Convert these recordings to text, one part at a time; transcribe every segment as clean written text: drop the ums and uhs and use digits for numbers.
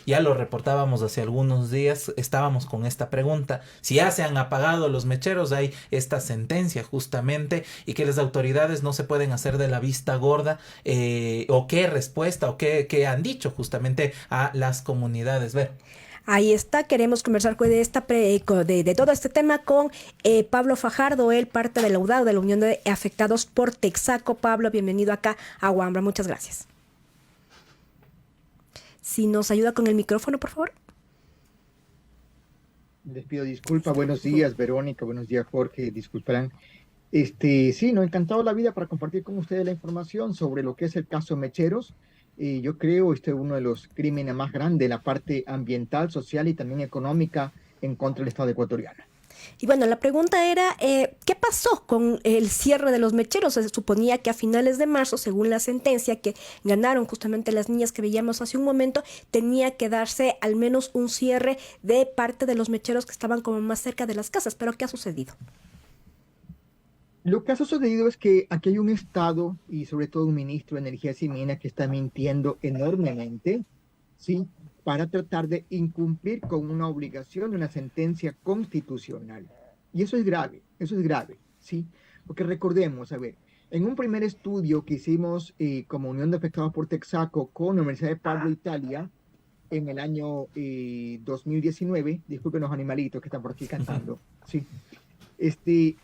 ya lo reportábamos hace algunos días, estábamos con esta pregunta, si ya se han apagado los mecheros, hay esta sentencia justamente, y que las autoridades no se pueden hacer de la vista gorda, o qué respuesta, o qué han dicho justamente a las comunidades. Ver. Ahí está, queremos conversar de todo este tema con Pablo Fajardo, él parte de la UDAO, de la Unión de Afectados por Texaco. Pablo, bienvenido acá a Wambra, muchas gracias. Si nos ayuda con el micrófono, por favor. Les pido disculpas. Buenos días, Verónica. Buenos días, Jorge. Disculparán. Sí, no, encantado la vida para compartir con ustedes la información sobre lo que es el caso Mecheros. Yo creo este es uno de los crímenes más grandes en la parte ambiental, social y también económica en contra del Estado ecuatoriano. Y bueno, la pregunta era, ¿qué pasó con el cierre de los mecheros? Se suponía que a finales de marzo, según la sentencia que ganaron justamente las niñas que veíamos hace un momento, tenía que darse al menos un cierre de parte de los mecheros que estaban como más cerca de las casas. ¿Pero qué ha sucedido? Lo que ha sucedido es que aquí hay un Estado y sobre todo un ministro de Energías y Minas que está mintiendo enormemente, ¿sí? Para tratar de incumplir con una obligación de una sentencia constitucional. Y eso es grave, ¿sí? Porque recordemos, a ver, en un primer estudio que hicimos como Unión de Afectados por Texaco con la Universidad de Padua, Italia, en el año 2019, disculpen los animalitos que están por aquí cantando, ¿sí?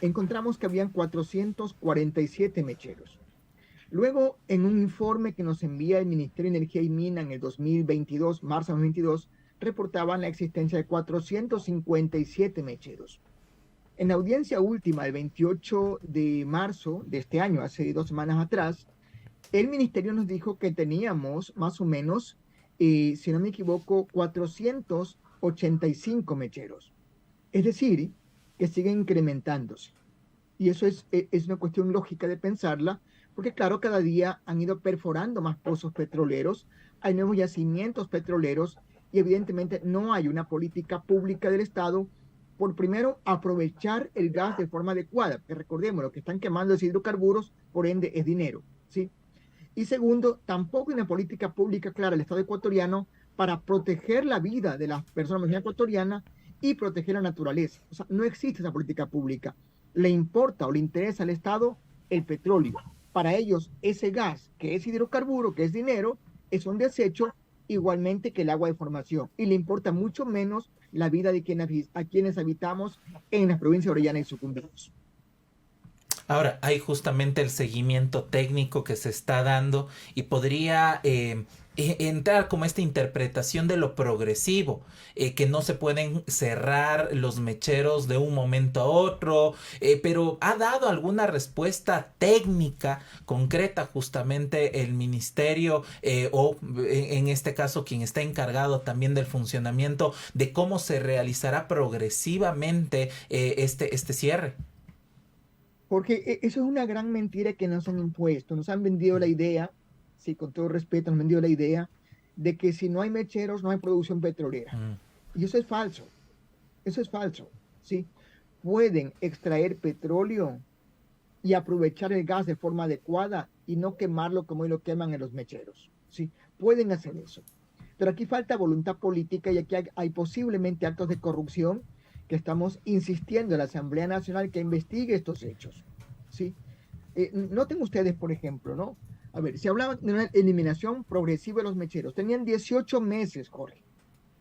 Encontramos que habían 447 mecheros. Luego, en un informe que nos envía el Ministerio de Energía y Mina en el 2022, marzo de 2022, reportaban la existencia de 457 mecheros. En la audiencia última, el 28 de marzo de este año, hace 2 semanas atrás, el Ministerio nos dijo que teníamos más o menos, si no me equivoco, 485 mecheros. Es decir, que siguen incrementándose. Y eso es una cuestión lógica de pensarla, porque claro, cada día han ido perforando más pozos petroleros, hay nuevos yacimientos petroleros y evidentemente no hay una política pública del Estado por primero aprovechar el gas de forma adecuada, que recordemos, lo que están quemando es hidrocarburos, por ende es dinero, ¿sí? Y segundo, tampoco hay una política pública clara del Estado ecuatoriano para proteger la vida de las personas ecuatorianas y proteger la naturaleza. O sea, no existe esa política pública. Le importa o le interesa al Estado el petróleo. Para ellos, ese gas, que es hidrocarburo, que es dinero, es un desecho igualmente que el agua de formación. Y le importa mucho menos la vida de quienes habitamos en las provincias de Orellana y Sucumbíos. Ahora, hay justamente el seguimiento técnico que se está dando y podría entrar como esta interpretación de lo progresivo, que no se pueden cerrar los mecheros de un momento a otro, pero ¿ha dado alguna respuesta técnica concreta justamente el ministerio, o en este caso quien está encargado también del funcionamiento de cómo se realizará progresivamente este cierre? Porque eso es una gran mentira que nos han impuesto. Nos han vendido la idea, sí, con todo respeto, nos han vendido la idea de que si no hay mecheros, no hay producción petrolera. Mm. Y eso es falso, ¿sí? Pueden extraer petróleo y aprovechar el gas de forma adecuada y no quemarlo como lo queman en los mecheros, ¿sí? Pueden hacer eso. Pero aquí falta voluntad política y aquí hay posiblemente actos de corrupción que estamos insistiendo en la Asamblea Nacional que investigue estos hechos, ¿sí? Noten ustedes, por ejemplo, ¿no? A ver, se hablaba de una eliminación progresiva de los mecheros. Tenían 18 meses, Jorge,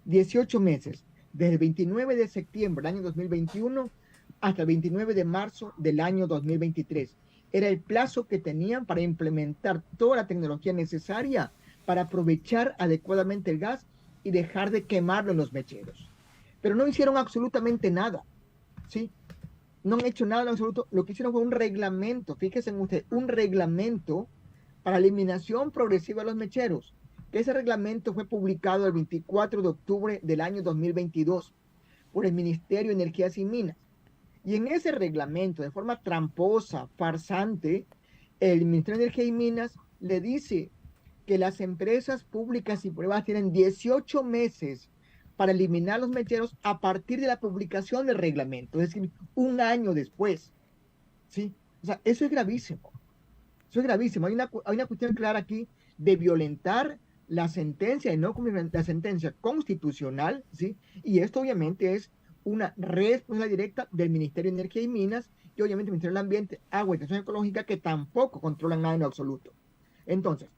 18 meses, desde el 29 de septiembre del año 2021 hasta el 29 de marzo del año 2023. Era el plazo que tenían para implementar toda la tecnología necesaria para aprovechar adecuadamente el gas y dejar de quemarlo en los mecheros. Pero no hicieron absolutamente nada, ¿sí? No han hecho nada en absoluto. Lo que hicieron fue un reglamento, fíjense en usted, un reglamento para eliminación progresiva de los mecheros. Ese reglamento fue publicado el 24 de octubre del año 2022 por el Ministerio de Energías y Minas. Y en ese reglamento, de forma tramposa, farsante, el Ministerio de Energía y Minas le dice que las empresas públicas y privadas tienen 18 meses para eliminar los mecheros a partir de la publicación del reglamento, es decir, un año después, ¿sí? O sea, eso es gravísimo. Eso es gravísimo. Hay una cuestión clara aquí de violentar la sentencia y no cumplir la sentencia constitucional, ¿sí? Y esto obviamente es una responsabilidad directa del Ministerio de Energía y Minas y obviamente el Ministerio del Ambiente, Agua y Transición Ecológica, que tampoco controlan nada en lo absoluto. Entonces,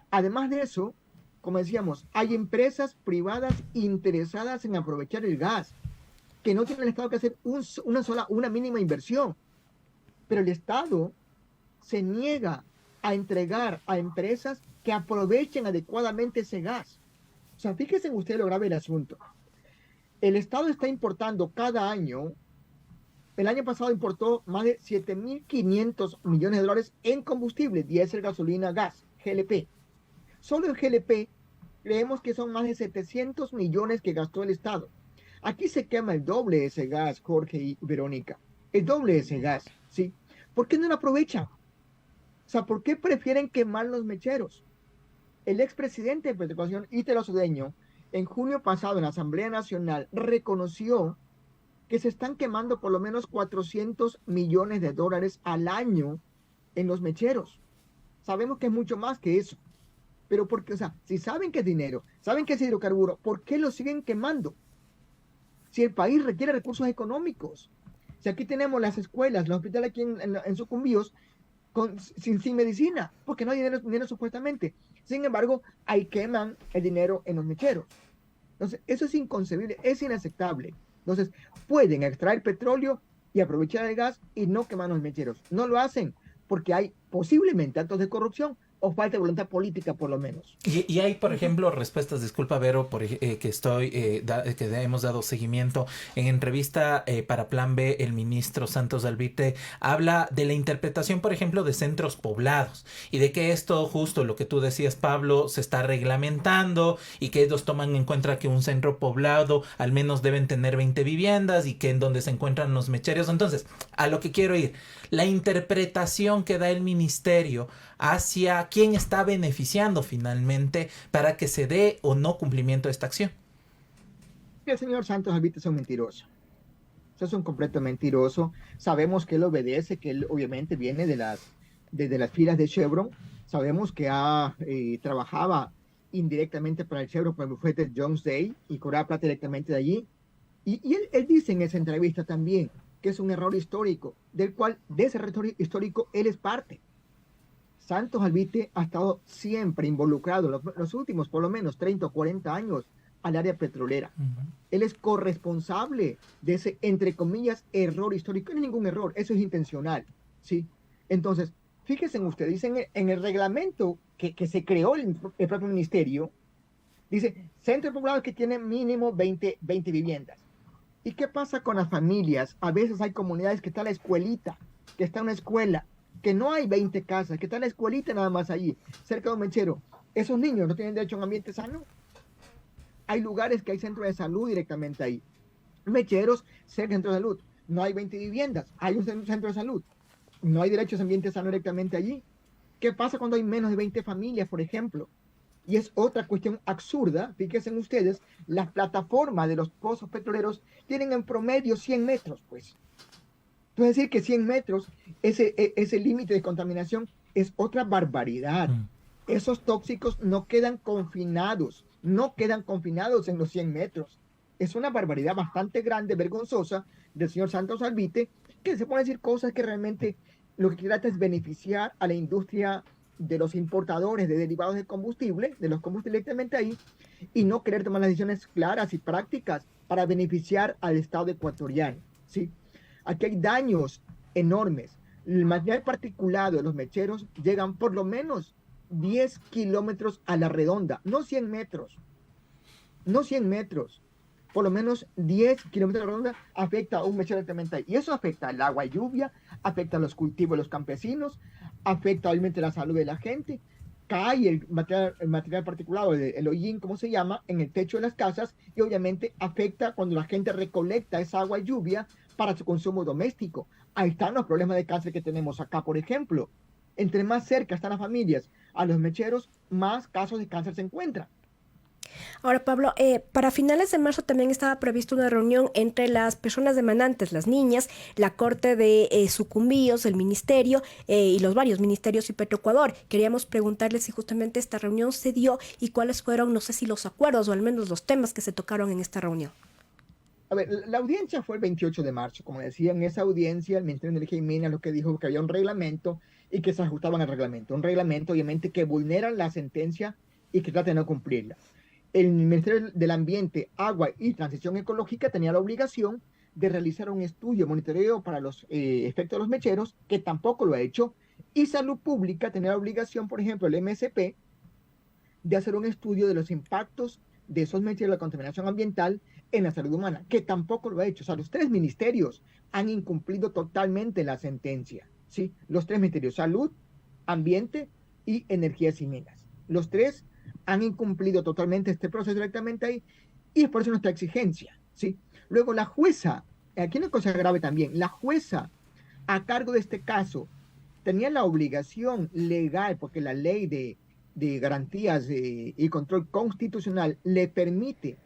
además de eso, como decíamos, hay empresas privadas interesadas en aprovechar el gas, que no tiene el Estado que hacer una mínima inversión, pero el Estado se niega a entregar a empresas que aprovechen adecuadamente ese gas. O sea, fíjense en ustedes lo grave del asunto. El Estado está importando cada año, el año pasado importó más de 7.500 millones de dólares en combustible, diésel, gasolina, gas, GLP. Solo en GLP creemos que son más de 700 millones que gastó el Estado. Aquí se quema el doble de ese gas, Jorge y Verónica. El doble de ese gas, ¿sí? ¿Por qué no lo aprovechan? O sea, ¿por qué prefieren quemar los mecheros? El expresidente de Petroecuación, Ítalo Cedeño, en junio pasado en la Asamblea Nacional reconoció que se están quemando por lo menos 400 millones de dólares al año en los mecheros. Sabemos que es mucho más que eso. Pero porque, o sea, si saben que es dinero, saben que es hidrocarburo, ¿por qué lo siguen quemando? Si el país requiere recursos económicos. Si aquí tenemos las escuelas, los hospitales aquí en Sucumbíos, sin medicina, porque no hay dinero supuestamente. Sin embargo, ahí queman el dinero en los mecheros. Entonces, eso es inconcebible, es inaceptable. Entonces, pueden extraer petróleo y aprovechar el gas y no quemar los mecheros. No lo hacen porque hay posiblemente actos de corrupción o falta de voluntad política, por lo menos. Y hay, por ejemplo, respuestas, disculpa, Vero, que hemos dado seguimiento. En entrevista para Plan B, el ministro Santos Albite habla de la interpretación, por ejemplo, de centros poblados y de que esto, justo lo que tú decías, Pablo, se está reglamentando y que ellos toman en cuenta que un centro poblado al menos deben tener 20 viviendas y que en donde se encuentran los mecheros. Entonces, a lo que quiero ir, la interpretación que da el ministerio hacia quién está beneficiando finalmente para que se dé o no cumplimiento de esta acción. El señor Santos Albite es un mentiroso. Eso es un completo mentiroso. Sabemos que él obedece, que él obviamente viene desde las filas de Chevron. Sabemos que trabajaba indirectamente para el Chevron, para el bufete Jones Day y cobraba plata directamente de allí. Y él dice en esa entrevista también que es un error histórico, del cual de ese error histórico él es parte. Santos Albite ha estado siempre involucrado, los últimos por lo menos 30 o 40 años, al área petrolera. Él es corresponsable de ese, entre comillas, error histórico. No es ningún error, eso es intencional, ¿sí? Entonces, fíjense ustedes, dicen en el reglamento que se creó el propio ministerio, dice, centros poblados que tienen mínimo 20 viviendas. ¿Y qué pasa con las familias? A veces hay comunidades que está la escuelita, que está una escuela, que no hay 20 casas, que está la escuelita nada más allí, cerca de un mechero. Esos niños no tienen derecho a un ambiente sano. Hay lugares que hay centros de salud directamente ahí. Mecheros, cerca de centros de salud. No hay 20 viviendas, hay un centro de salud. No hay derecho a ambiente sano directamente allí. ¿Qué pasa cuando hay menos de 20 familias, por ejemplo? Y es otra cuestión absurda, fíjense ustedes, las plataformas de los pozos petroleros tienen en promedio 100 metros, pues. Es decir, que 100 metros, ese límite de contaminación es otra barbaridad. Esos tóxicos no quedan confinados en los 100 metros. Es una barbaridad bastante grande, vergonzosa, del señor Santos Albite, que se pone a decir cosas que realmente lo que trata es beneficiar a la industria de los importadores de derivados de combustible, de los combustibles directamente ahí, y no querer tomar las decisiones claras y prácticas para beneficiar al Estado ecuatoriano, ¿sí? Aquí hay daños enormes. El material particulado de los mecheros llegan por lo menos 10 kilómetros a la redonda, no 100 metros, por lo menos 10 kilómetros a la redonda afecta a un mechero directamente ahí. Y eso afecta al agua y lluvia, afecta a los cultivos de los campesinos, afecta obviamente la salud de la gente. Cae el material particulado, el hollín, como se llama, en el techo de las casas y obviamente afecta cuando la gente recolecta esa agua y lluvia para su consumo doméstico. Ahí están los problemas de cáncer que tenemos acá, por ejemplo. Entre más cerca están las familias a los mecheros, más casos de cáncer se encuentran. Ahora, Pablo, para finales de marzo también estaba prevista una reunión entre las personas demandantes, las niñas, la Corte de Sucumbíos, el Ministerio y los varios ministerios y Petroecuador. Queríamos preguntarles si justamente esta reunión se dio y cuáles fueron, no sé si los acuerdos o al menos los temas que se tocaron en esta reunión. A ver, la audiencia fue el 28 de marzo. Como decía, en esa audiencia el Ministerio de Energía y Minas lo que dijo que había un reglamento y que se ajustaban al reglamento. Un reglamento, obviamente, que vulnera la sentencia y que trata de no cumplirla. El Ministerio del Ambiente, Agua y Transición Ecológica tenía la obligación de realizar un estudio, monitoreo para los efectos de los mecheros, que tampoco lo ha hecho. Y Salud Pública tenía la obligación, por ejemplo, el MSP, de hacer un estudio de los impactos de esos mecheros, de la contaminación ambiental en la salud humana, que tampoco lo ha hecho. O sea, los tres ministerios han incumplido totalmente la sentencia, ¿sí? Los tres ministerios, Salud, Ambiente y Energías y Minas. Los tres han incumplido totalmente este proceso directamente ahí, y es por eso nuestra exigencia, ¿sí? Luego la jueza, aquí hay una cosa grave también, la jueza a cargo de este caso tenía la obligación legal, porque la ley de garantías y control constitucional le permite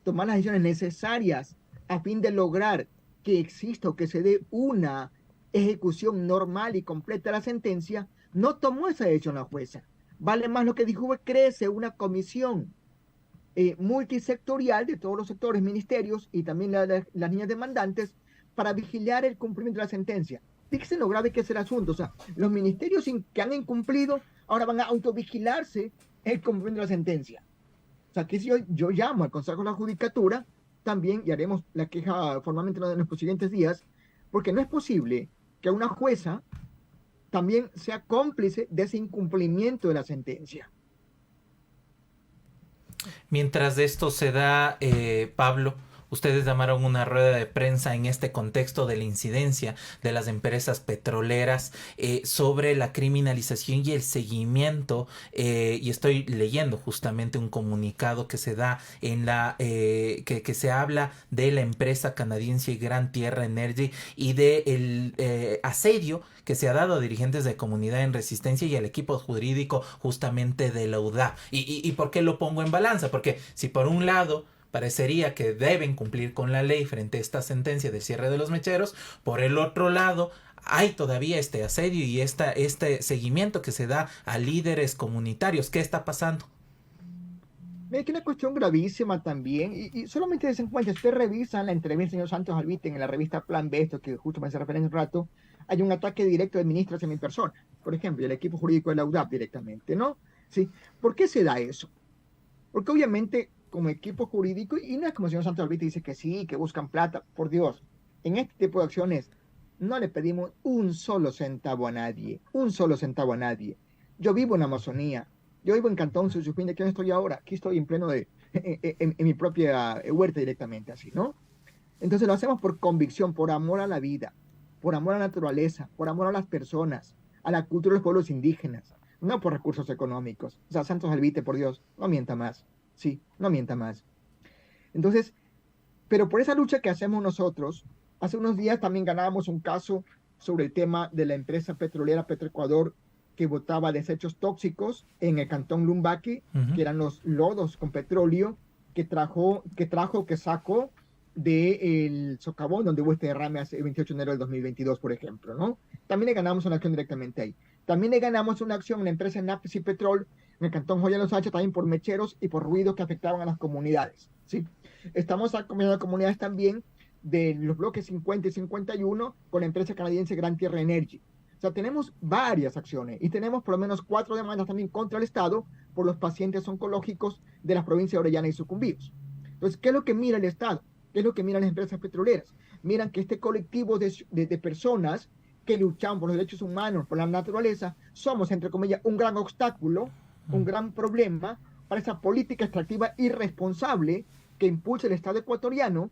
tomar las decisiones necesarias a fin de lograr que exista o que se dé una ejecución normal y completa de la sentencia. No tomó esa decisión la jueza. Vale más lo que dijo, crece una comisión multisectorial de todos los sectores, ministerios y también las niñas demandantes para vigilar el cumplimiento de la sentencia. Fíjense lo grave que es el asunto. O sea, los ministerios que han incumplido ahora van a autovigilarse el cumplimiento de la sentencia. O sea, que si yo llamo al Consejo de la Judicatura también, y haremos la queja formalmente en los siguientes días, porque no es posible que una jueza también sea cómplice de ese incumplimiento de la sentencia. Mientras de esto se da, Pablo, ustedes llamaron una rueda de prensa en este contexto de la incidencia de las empresas petroleras sobre la criminalización y el seguimiento, y estoy leyendo justamente un comunicado que se da en la que se habla de la empresa canadiense Gran Tierra Energy y de el asedio que se ha dado a dirigentes de Comunidad en Resistencia y al equipo jurídico justamente de la UDAP. ¿Y por qué lo pongo en balanza? Porque si por un lado parecería que deben cumplir con la ley frente a esta sentencia de cierre de los mecheros, por el otro lado hay todavía este asedio y este seguimiento que se da a líderes comunitarios. ¿Qué está pasando? Mira que una cuestión gravísima también, y solamente des en cuenta, si usted revisa la entrevista del señor Santos Albite en la revista Plan B, esto que justo me hace referencia un rato, hay un ataque directo del ministro hacia mi persona, por ejemplo, y el equipo jurídico de la UDAP directamente, ¿no? ¿Sí? ¿Por qué se da eso? Porque obviamente como equipo jurídico, y no es como el señor Santos Albite dice que sí, que buscan plata, por Dios, en este tipo de acciones no le pedimos un solo centavo a nadie, un solo centavo a nadie. Yo vivo en la Amazonía, yo vivo en Cantón Suchupinda, ¿quién estoy ahora? Aquí estoy en pleno en mi propia huerta directamente, así, ¿no? Entonces lo hacemos por convicción, por amor a la vida, por amor a la naturaleza, por amor a las personas, a la cultura de los pueblos indígenas, no por recursos económicos. O sea, Santos Albite, por Dios, no mienta más. Sí, no mienta más. Entonces, pero por esa lucha que hacemos nosotros, hace unos días también ganábamos un caso sobre el tema de la empresa petrolera Petroecuador que botaba desechos tóxicos en el cantón Lumbaqui, que eran los lodos con petróleo que sacó del socavón donde hubo este derrame hace el 28 de enero del 2022, por ejemplo, ¿no? También le ganamos una acción directamente ahí. También le ganamos una acción en la empresa Napes y Petrol en el cantón Joya Los Hacha, también por mecheros y por ruidos que afectaban a las comunidades, ¿sí? Estamos acompañando a comunidades también de los bloques 50 y 51 con la empresa canadiense Gran Tierra Energy. O sea, tenemos varias acciones y tenemos por lo menos 4 demandas también contra el Estado por los pacientes oncológicos de las provincias de Orellana y Sucumbíos. Entonces, ¿qué es lo que mira el Estado? ¿Qué es lo que miran las empresas petroleras? Miran que este colectivo de personas que luchan por los derechos humanos, por la naturaleza, somos, entre comillas, un gran obstáculo, un gran problema para esa política extractiva irresponsable que impulsa el Estado ecuatoriano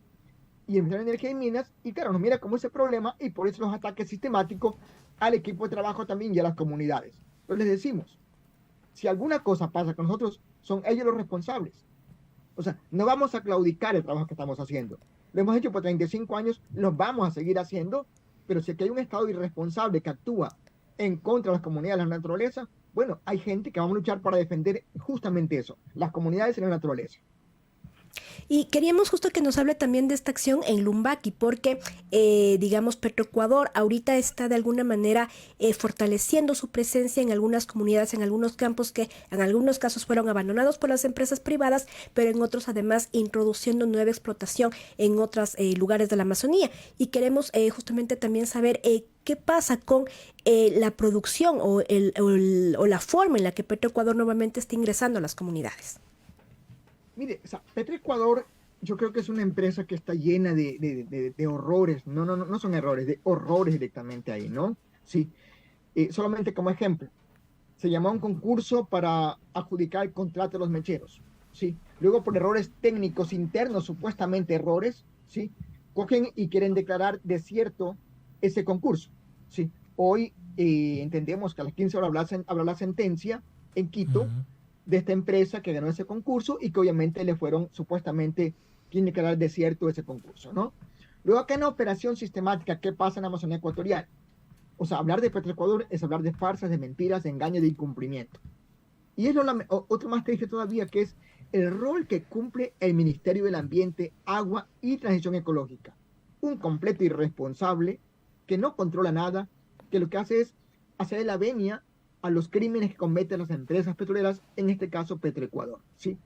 y el Ministerio de Energía y Minas, y claro, nos mira como ese problema y por eso los ataques sistemáticos al equipo de trabajo también y a las comunidades. Entonces les decimos, si alguna cosa pasa con nosotros, son ellos los responsables. O sea, no vamos a claudicar el trabajo que estamos haciendo. Lo hemos hecho por 35 años, lo vamos a seguir haciendo, pero si aquí hay un Estado irresponsable que actúa en contra de las comunidades de la naturaleza, Bueno, hay gente que vamos a luchar para defender justamente eso, las comunidades y la naturaleza. Y queríamos justo que nos hable también de esta acción en Lumbaki, porque, digamos, Petroecuador ahorita está de alguna manera fortaleciendo su presencia en algunas comunidades, en algunos campos que en algunos casos fueron abandonados por las empresas privadas, pero en otros además introduciendo nueva explotación en otros lugares de la Amazonía. Y queremos justamente también saber qué pasa con la producción o la forma en la que Petroecuador nuevamente está ingresando a las comunidades. Mire, o sea, Petroecuador, yo creo que es una empresa que está llena de horrores. No son errores, de horrores directamente ahí, ¿no? Sí. Solamente como ejemplo, se llamó a un concurso para adjudicar el contrato de los mecheros, ¿sí? Luego, por errores técnicos internos, supuestamente errores, ¿sí? Cogen y quieren declarar desierto ese concurso, ¿sí? Hoy entendemos que a las 15 horas habrá la sentencia en Quito de esta empresa que ganó ese concurso y que obviamente le fueron supuestamente, tiene que dar desierto ese concurso, ¿no? Luego acá en la operación sistemática, ¿qué pasa en la Amazonía ecuatoriana? O sea, hablar de Petroecuador es hablar de farsas, de mentiras, de engaño, de incumplimiento. Y es otro más triste todavía, que es el rol que cumple el Ministerio del Ambiente, Agua y Transición Ecológica. Un completo irresponsable que no controla nada, que lo que hace es hacer la venia a los crímenes que cometen las empresas petroleras, en este caso Petroecuador, ¿sí?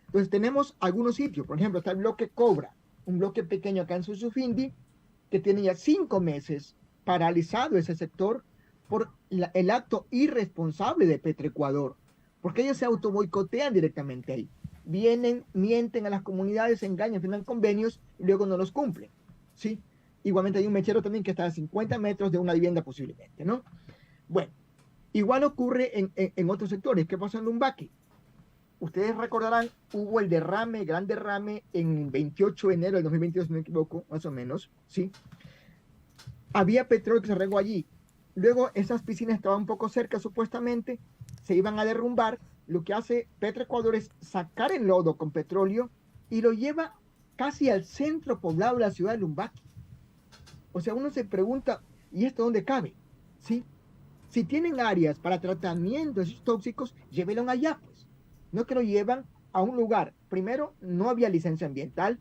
Entonces tenemos algunos sitios, por ejemplo, está el bloque Cobra, un bloque pequeño acá en Susufindi, que tiene ya 5 meses paralizado ese sector por el acto irresponsable de Petroecuador, porque ellos se autoboicotean directamente ahí. Vienen, mienten a las comunidades, engañan, firman convenios y luego no los cumplen, ¿sí? Igualmente hay un mechero también que está a 50 metros de una vivienda posiblemente, ¿no? Bueno, igual ocurre en otros sectores. ¿Qué pasó en Lumbaki? Ustedes recordarán, hubo el derrame, gran derrame, en 28 de enero del 2022, si no me equivoco, más o menos, ¿sí? Había petróleo que se regó allí. Luego esas piscinas estaban un poco cerca, supuestamente, se iban a derrumbar. Lo que hace Petroecuador es sacar el lodo con petróleo y lo lleva casi al centro poblado de la ciudad de Lumbaki. O sea, uno se pregunta, ¿y esto dónde cabe? ¿Sí? Si tienen áreas para tratamiento de esos tóxicos, llévenlo allá, pues. No que lo llevan a un lugar. Primero, no había licencia ambiental,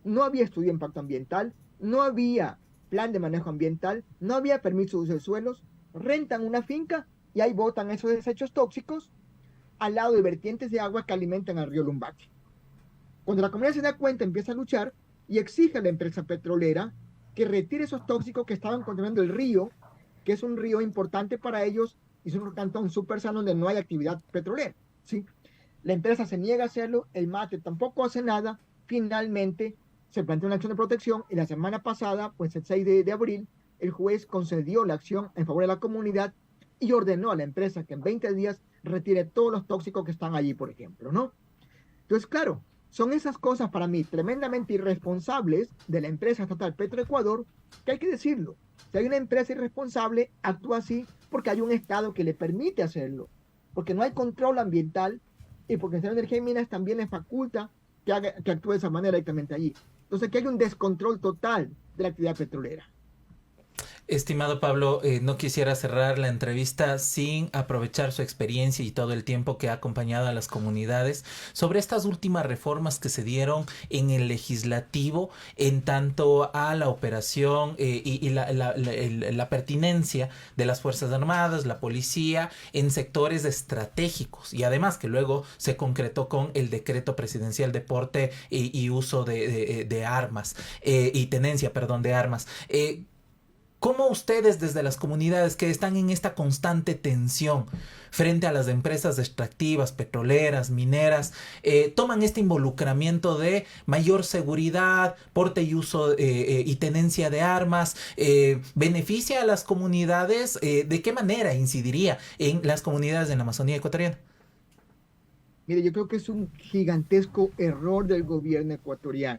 no había estudio de impacto ambiental, no había plan de manejo ambiental, no había permiso de uso de suelos, rentan una finca y ahí botan esos desechos tóxicos al lado de vertientes de agua que alimentan al río Lumbaki. Cuando la comunidad se da cuenta, empieza a luchar y exige a la empresa petrolera que retire esos tóxicos que estaban contaminando el río, que es un río importante para ellos y es un cantón súper sano donde no hay actividad petrolera, ¿sí? La empresa se niega a hacerlo, el MATE tampoco hace nada, finalmente se plantea una acción de protección y la semana pasada, pues el 6 de abril, el juez concedió la acción en favor de la comunidad y ordenó a la empresa que en 20 días retire todos los tóxicos que están allí, por ejemplo, ¿no? Entonces, claro, son esas cosas para mí tremendamente irresponsables de la empresa estatal Petroecuador, que hay que decirlo. Si hay una empresa irresponsable, actúa así porque hay un Estado que le permite hacerlo, porque no hay control ambiental y porque el Ministerio de Energía y Minas también le faculta que actúe de esa manera directamente allí. Entonces, que hay un descontrol total de la actividad petrolera. Estimado Pablo, no quisiera cerrar la entrevista sin aprovechar su experiencia y todo el tiempo que ha acompañado a las comunidades sobre estas últimas reformas que se dieron en el legislativo en tanto a la operación y la pertinencia de las Fuerzas Armadas, la policía en sectores estratégicos y además que luego se concretó con el decreto presidencial de porte y uso de armas y tenencia, perdón, de armas. ¿Cómo ustedes desde las comunidades que están en esta constante tensión frente a las empresas extractivas, petroleras, mineras, toman este involucramiento de mayor seguridad, porte y uso y tenencia de armas? ¿Beneficia a las comunidades? ¿De qué manera incidiría en las comunidades de la Amazonía ecuatoriana? Mire, yo creo que es un gigantesco error del gobierno ecuatoriano.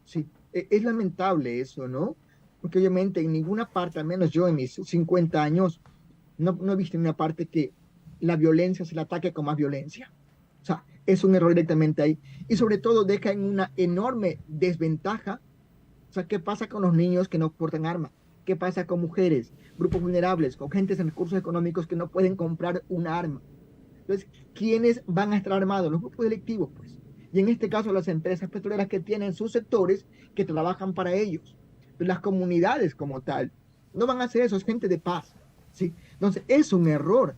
Sí, es lamentable eso, ¿no? Porque obviamente en ninguna parte, al menos yo en mis 50 años, no he visto en una parte que la violencia se le ataque con más violencia. O sea, es un error directamente ahí. Y sobre todo deja en una enorme desventaja. O sea, ¿qué pasa con los niños que no portan armas? ¿Qué pasa con mujeres, grupos vulnerables, con gente sin recursos económicos que no pueden comprar un arma? Entonces, ¿quiénes van a estar armados? Los grupos delictivos, pues. Y en este caso, las empresas petroleras que tienen sus sectores que trabajan para ellos. Las comunidades como tal no van a hacer eso, es gente de paz, ¿sí? Entonces, es un error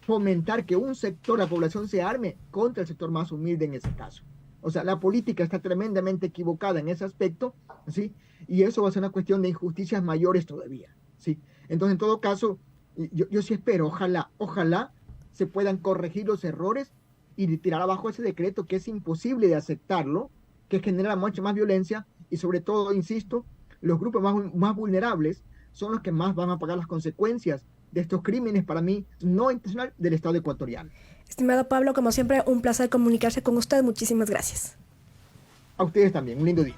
fomentar que un sector de la población se arme contra el sector más humilde en ese caso. O sea, la política está tremendamente equivocada en ese aspecto, ¿sí? Y eso va a ser una cuestión de injusticias mayores todavía, ¿sí? Entonces, en todo caso, yo sí espero, ojalá se puedan corregir los errores y tirar abajo ese decreto que es imposible de aceptarlo, que genera mucha más violencia y sobre todo, insisto, los grupos más vulnerables son los que más van a pagar las consecuencias de estos crímenes, para mí, no intencional del Estado ecuatoriano. Estimado Pablo, como siempre, un placer comunicarse con usted. Muchísimas gracias. A ustedes también, un lindo día.